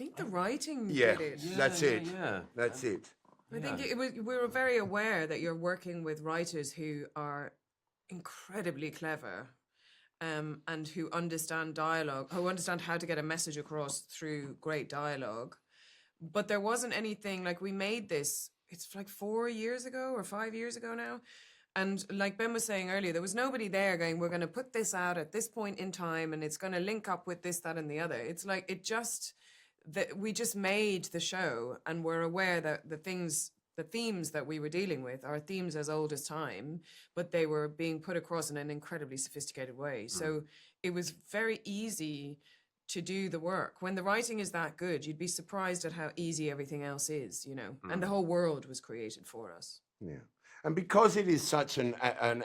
think the writing Yeah, did it. that's it. That's it. I think we were very aware that you're working with writers who are incredibly clever, and who understand dialogue, who understand how to get a message across through great dialogue. But there wasn't anything like, we made this, it's like 4 years ago or 5 years ago now. And like Ben was saying earlier, there was nobody there going, we're going to put this out at this point in time and it's going to link up with this, that, and the other. It's like, that we just made the show, and we're aware that the themes that we were dealing with are themes as old as time, but they were being put across in an incredibly sophisticated way. So it was very easy to do the work. When the writing is that good, you'd be surprised at how easy everything else is, and the whole world was created for us. Yeah. And because it is such an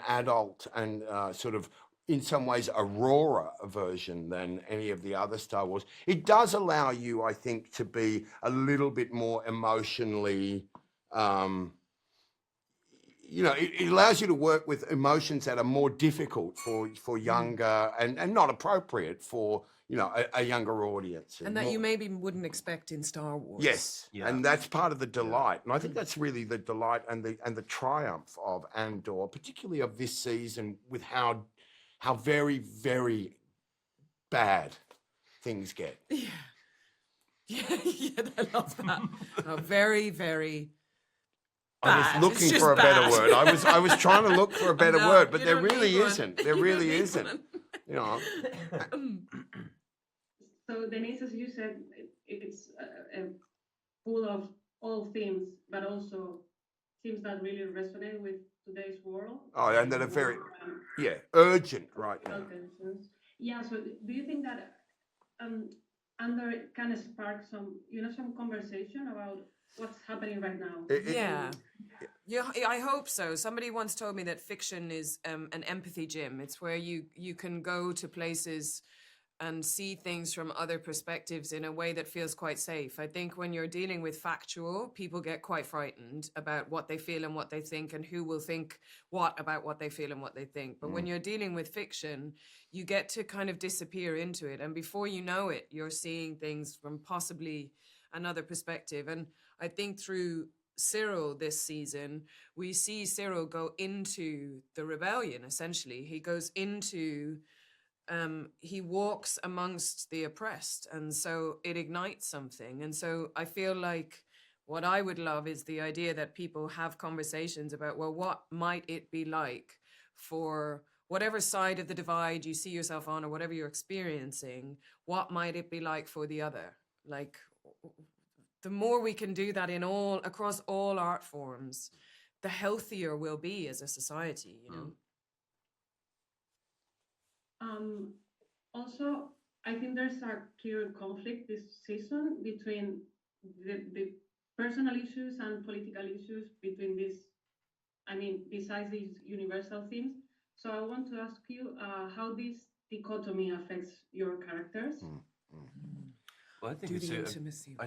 adult and sort of, in some ways, a rawer version than any of the other Star Wars, it does allow you, I think, to be a little bit more emotionally, it allows you to work with emotions that are more difficult for younger and not appropriate for, a younger audience. And that you maybe wouldn't expect in Star Wars. Yes, and that's part of the delight. And I think that's really the delight and the triumph of Andor, particularly of this season, with how very, very bad things get. Yeah, I love that. Very, very I was looking for a better word. I was trying to look for a better word, but there really isn't. There really isn't. So Denise, as you said, it's full of all themes, but also themes that really resonate with today's world. Oh, and that are very, urgent right now. Yeah, so do you think that Andor kind of spark some conversation about what's happening right now? Yeah, I hope so. Somebody once told me that fiction is an empathy gym. It's where you can go to places and see things from other perspectives in a way that feels quite safe. I think when you're dealing with factual, people get quite frightened about what they feel and what they think, and who will think what about what they feel and what they think. But when you're dealing with fiction, you get to kind of disappear into it. And before you know it, you're seeing things from possibly another perspective. And I think through Cyril this season, we see Cyril go into the rebellion, essentially. He goes into... he walks amongst the oppressed, and so it ignites something. And so I feel like what I would love is the idea that people have conversations about, well, what might it be like for whatever side of the divide you see yourself on, or whatever you're experiencing, what might it be like for the other? Like, the more we can do that across all art forms, the healthier we'll be as a society, Also, I think there's a clear conflict this season between the personal issues and political issues between besides these universal themes. So I want to ask you how this dichotomy affects your characters. Well, I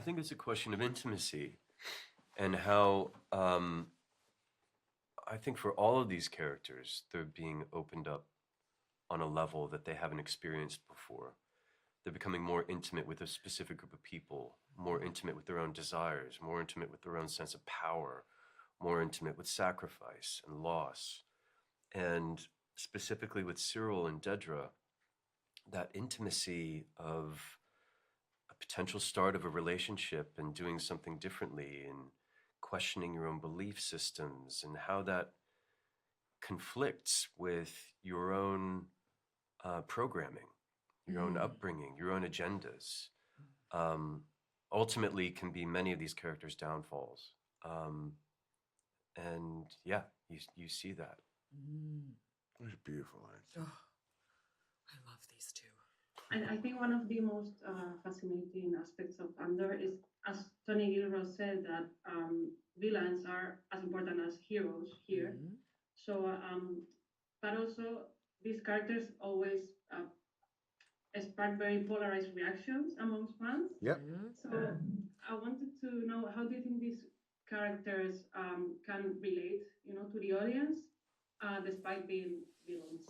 think it's a question of intimacy, and how I think for all of these characters, they're being opened up on a level that they haven't experienced before. They're becoming more intimate with a specific group of people, more intimate with their own desires, more intimate with their own sense of power, more intimate with sacrifice and loss. And specifically with Cyril and Dedra, that intimacy of a potential start of a relationship and doing something differently and questioning your own belief systems, and how that conflicts with your own programming, your own upbringing, your own agendas, ultimately can be many of these characters' downfalls. And yeah, you see that. That's a beautiful answer. Oh, I love these two. I think one of the most fascinating aspects of Andor is, as Tony Gilroy said, that villains are as important as heroes here. So, but also these characters always spark very polarized reactions amongst fans. Yep. So I wanted to know, how do you think these characters can relate, to the audience, despite being villains?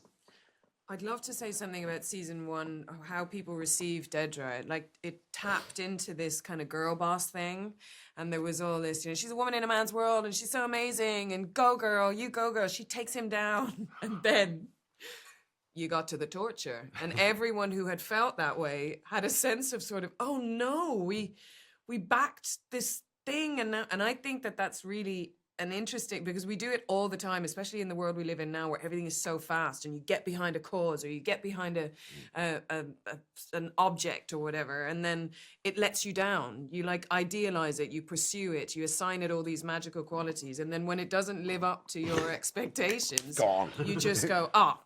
I'd love to say something about season one, how people received Dedra. Like, it tapped into this kind of girl boss thing. And there was all this, she's a woman in a man's world and she's so amazing. And go, girl, you go, girl. She takes him down. And then you got to the torture. And everyone who had felt that way had a sense of sort of, oh no, we backed this thing. And I think that that's really an interesting, because we do it all the time, especially in the world we live in now, where everything is so fast, and you get behind a cause, or you get behind an object or whatever, and then it lets you down. You like idealize it, you pursue it, you assign it all these magical qualities, and then when it doesn't live up to your expectations, Gone. you just go, oh,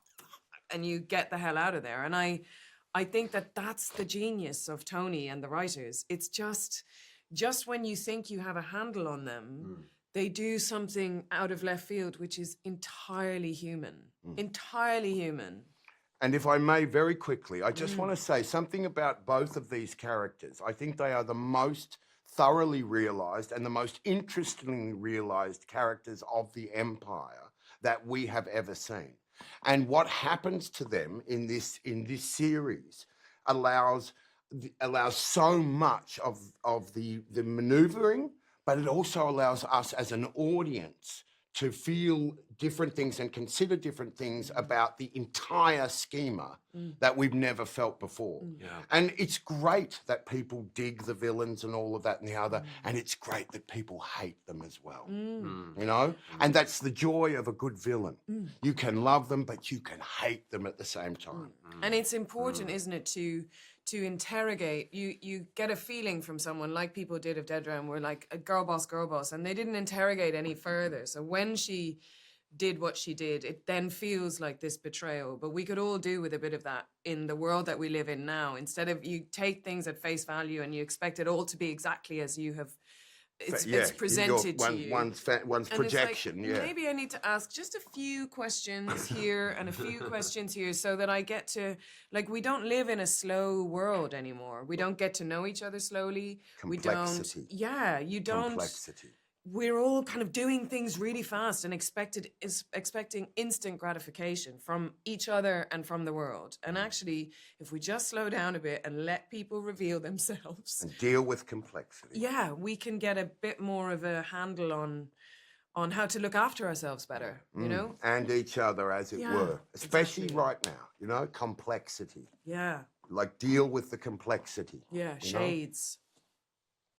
and you get the hell out of there. And I think that that's the genius of Tony and the writers. It's just when you think you have a handle on them, they do something out of left field, which is entirely human. Entirely human. And if I may, very quickly, I just want to say something about both of these characters. I think they are the most thoroughly realised and the most interestingly realised characters of the Empire that we have ever seen. And what happens to them in this series allows so much of the manoeuvring, but it also allows us as an audience to feel different things and consider different things about the entire schema that we've never felt before. Yeah. And it's great that people dig the villains and all of that and the other, and it's great that people hate them as well, you know? And that's the joy of a good villain. You can love them, but you can hate them at the same time. And it's important, isn't it, to interrogate. You get a feeling from someone, like people did of Dedra, and were like, a girl boss, and they didn't interrogate any further. So when she did what she did, it then feels like this betrayal. But we could all do with a bit of that in the world that we live in now. Instead of you take things at face value and you expect it all to be exactly as you have, it's presented to you. One's And projection, it's like, maybe I need to ask just a few questions here and a few questions here, so that I get to, like, we don't live in a slow world anymore. We don't get to know each other slowly. Complexity. You don't. Complexity. We're all kind of doing things really fast and expecting instant gratification from each other and from the world. And actually, if we just slow down a bit and let people reveal themselves, And deal with complexity. yeah, we can get a bit more of a handle on how to look after ourselves better, you know? And each other, as it Yeah, were. Especially exactly. right now, you know, complexity. Yeah, Like, deal with the complexity. yeah, you know? shades.